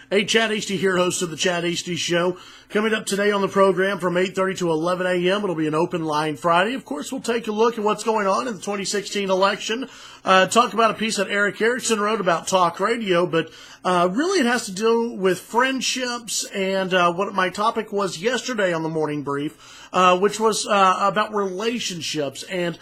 Hey, Chad Hasty here, host of the Chad Hasty Show. Coming up today on the program from 8:30 to 11 a.m., it'll be an open line Friday. Of course, we'll take a look at what's going on in the 2016 election, talk about a piece that Eric Erickson wrote about talk radio, but really it has to do with friendships and what my topic was yesterday on the morning brief, which was about relationships and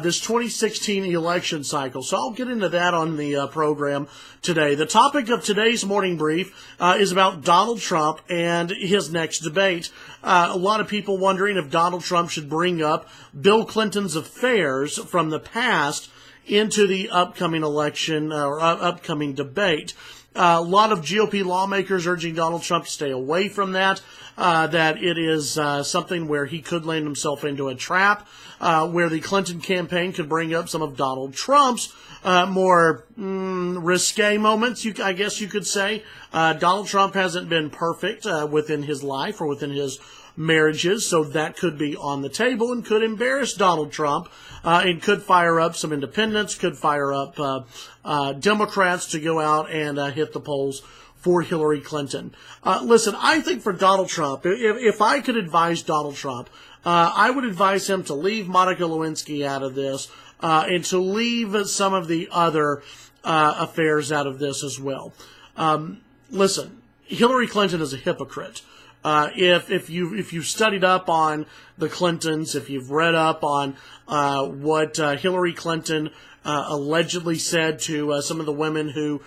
this 2016 election cycle. So I'll get into that on the program today. The topic of today's morning brief is about Donald Trump and his next debate. A lot of people wondering if Donald Trump should bring up Bill Clinton's affairs from the past into the upcoming election or upcoming debate. A lot of GOP lawmakers urging Donald Trump to stay away from that, that it is something where he could land himself into a trap, where the Clinton campaign could bring up some of Donald Trump's more risque moments, I guess you could say. Donald Trump hasn't been perfect within his life or within his marriages, so that could be on the table and could embarrass Donald Trump and could fire up some independents, could fire up Democrats to go out and hit the polls for Hillary Clinton. Listen, I think for Donald Trump, if I could advise Donald Trump, I would advise him to leave Monica Lewinsky out of this and to leave some of the other affairs out of this as well. Listen, Hillary Clinton is a hypocrite. If you've studied up on the Clintons, if you've read up on what Hillary Clinton allegedly said to some of the women who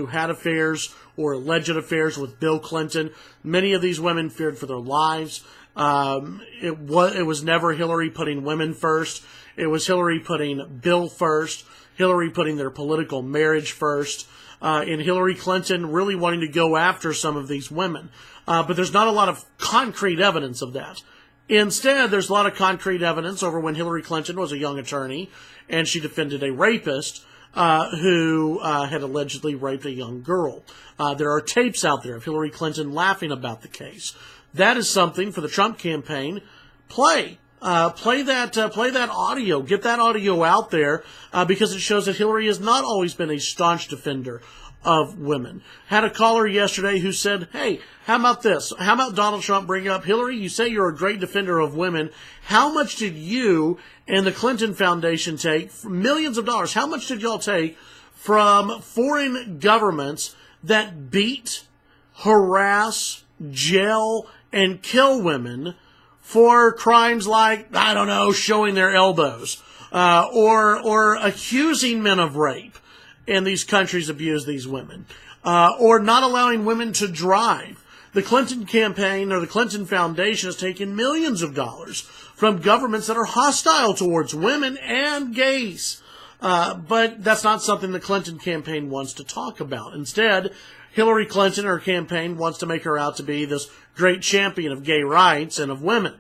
had affairs or alleged affairs with Bill Clinton, many of these women feared for their lives. It was never Hillary putting women first. It was Hillary putting Bill first. Hillary putting their political marriage first. And Hillary Clinton really wanting to go after some of these women. But there's not a lot of concrete evidence of that. Instead, there's a lot of concrete evidence over when Hillary Clinton was a young attorney and she defended a rapist who had allegedly raped a young girl. There are tapes out there of Hillary Clinton laughing about the case. That is something for the Trump campaign. Play that audio. Get that audio out there because it shows that Hillary has not always been a staunch defender of women. Had a caller yesterday who said, hey, how about this? How about Donald Trump bring up, Hillary, you say you're a great defender of women. How much did you and the Clinton Foundation take, millions of dollars, how much did y'all take from foreign governments that beat, harass, jail, and kill women for crimes like, I don't know, showing their elbows, or accusing men of rape, and these countries abuse these women, or not allowing women to drive. The Clinton campaign or the Clinton Foundation has taken millions of dollars from governments that are hostile towards women and gays. But that's not something the Clinton campaign wants to talk about. Instead, Hillary Clinton, her campaign, wants to make her out to be this great champion of gay rights and of women.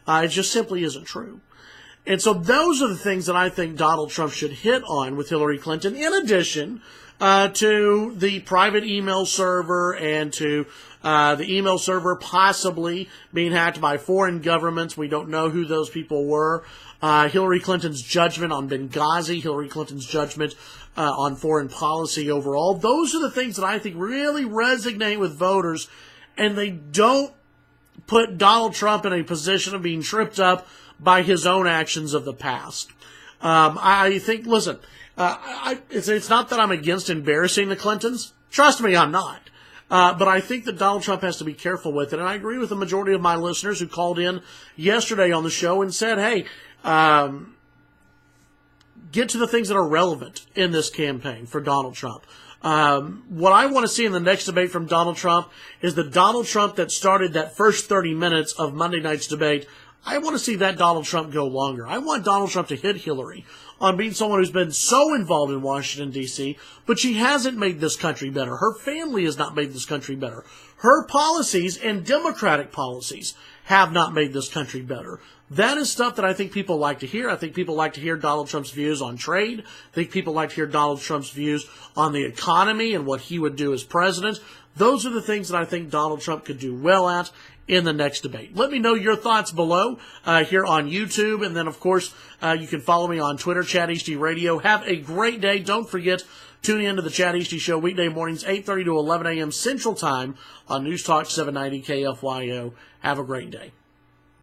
It just simply isn't true. And so those are the things that I think Donald Trump should hit on with Hillary Clinton, in addition to the private email server and to the email server possibly being hacked by foreign governments. We don't know who those people were. Hillary Clinton's judgment on Benghazi, Hillary Clinton's judgment on foreign policy overall. Those are the things that I think really resonate with voters, and they don't put Donald Trump in a position of being tripped up by his own actions of the past. I think, listen, it's not that I'm against embarrassing the Clintons. Trust me, I'm not. But I think that Donald Trump has to be careful with it. And I agree with the majority of my listeners who called in yesterday on the show and said, hey, get to the things that are relevant in this campaign for Donald Trump. What I want to see in the next debate from Donald Trump is the Donald Trump that started that first 30 minutes of Monday night's debate. I want to see that Donald Trump go longer. I want Donald Trump to hit Hillary on being someone who's been so involved in Washington, D.C., but she hasn't made this country better. Her family has not made this country better. Her policies and Democratic policies have not made this country better. That is stuff that I think people like to hear. I think people like to hear Donald Trump's views on trade. I think people like to hear Donald Trump's views on the economy and what he would do as president. Those are the things that I think Donald Trump could do well at in the next debate. Let me know your thoughts below here on YouTube. And then, of course, you can follow me on Twitter, Chad HD Radio. Have a great day. Don't forget Tune in to the Chad Hasty Show weekday mornings, 8:30 to 11 a.m. Central Time on News Talk 790 KFYO. Have a great day.